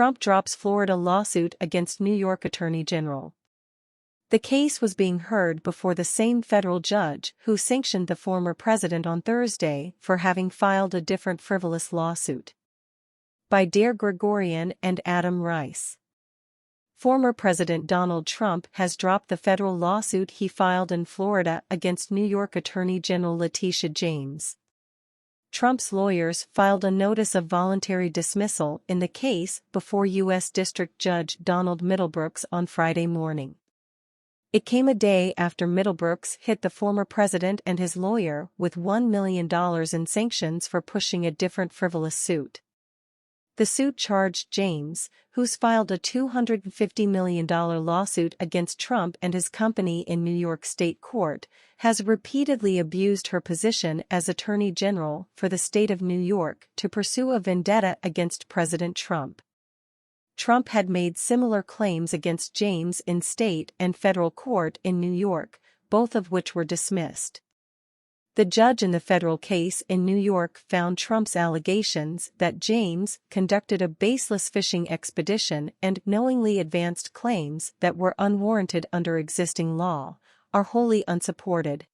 Trump drops Florida lawsuit against New York Attorney General. The case was being heard before the same federal judge who sanctioned the former president on Thursday for having filed a different frivolous lawsuit. By Dare Gregorian and Adam Rice. Former President Donald Trump has dropped the federal lawsuit he filed in Florida against New York Attorney General Letitia James. Trump's lawyers filed a notice of voluntary dismissal in the case before U.S. District Judge Donald Middlebrooks on Friday morning. It came a day after Middlebrooks hit the former president and his lawyer with $1 million in sanctions for pushing a different frivolous suit. The suit charged James, who's filed a $250 million lawsuit against Trump and his company in New York State Court, has repeatedly abused her position as Attorney General for the state of New York to pursue a vendetta against President Trump. Trump had made similar claims against James in state and federal court in New York, both of which were dismissed. The judge in the federal case in New York found Trump's allegations that James conducted a baseless fishing expedition and knowingly advanced claims that were unwarranted under existing law, are wholly unsupported.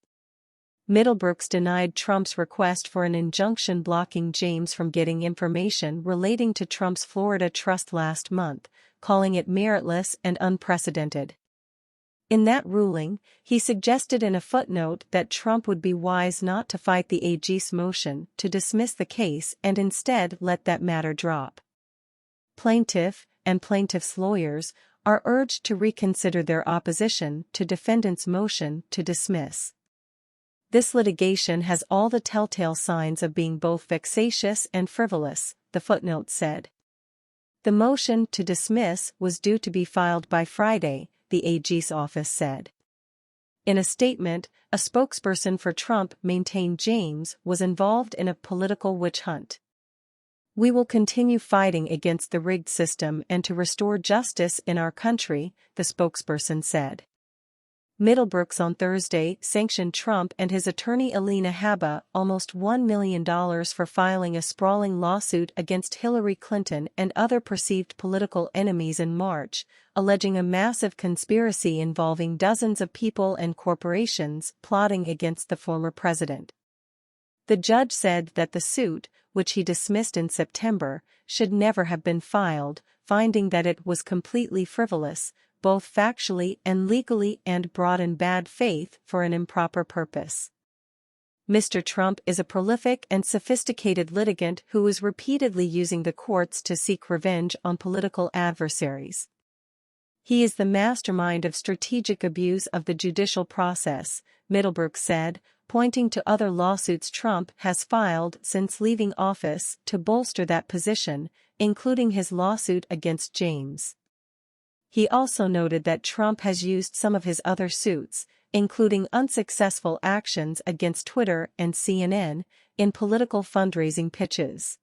Middlebrooks denied Trump's request for an injunction blocking James from getting information relating to Trump's Florida trust last month, calling it meritless and unprecedented. In that ruling, he suggested in a footnote that Trump would be wise not to fight the AG's motion to dismiss the case and instead let that matter drop. Plaintiff and plaintiff's lawyers are urged to reconsider their opposition to defendant's motion to dismiss. This litigation has all the telltale signs of being both vexatious and frivolous, the footnote said. The motion to dismiss was due to be filed by Friday, the AG's office said. In a statement, a spokesperson for Trump maintained James was involved in a political witch hunt. "We will continue fighting against the rigged system and to restore justice in our country," the spokesperson said. Middlebrooks on Thursday sanctioned Trump and his attorney Alina Habba almost $1 million for filing a sprawling lawsuit against Hillary Clinton and other perceived political enemies in March, alleging a massive conspiracy involving dozens of people and corporations plotting against the former president. The judge said that the suit, which he dismissed in September, should never have been filed, finding that it was completely frivolous, both factually and legally, and brought in bad faith for an improper purpose. Mr. Trump is a prolific and sophisticated litigant who is repeatedly using the courts to seek revenge on political adversaries. He is the mastermind of strategic abuse of the judicial process, Middlebrooks said, pointing to other lawsuits Trump has filed since leaving office to bolster that position, including his lawsuit against James. He also noted that Trump has used some of his other suits, including unsuccessful actions against Twitter and CNN, in political fundraising pitches.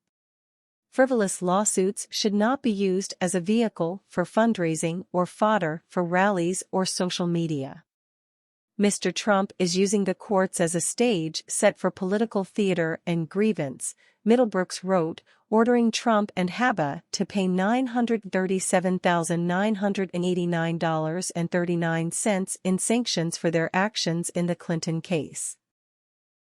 Frivolous lawsuits should not be used as a vehicle for fundraising or fodder for rallies or social media. Mr. Trump is using the courts as a stage set for political theater and grievance, Middlebrooks wrote, ordering Trump and Habba to pay $937,989.39 in sanctions for their actions in the Clinton case.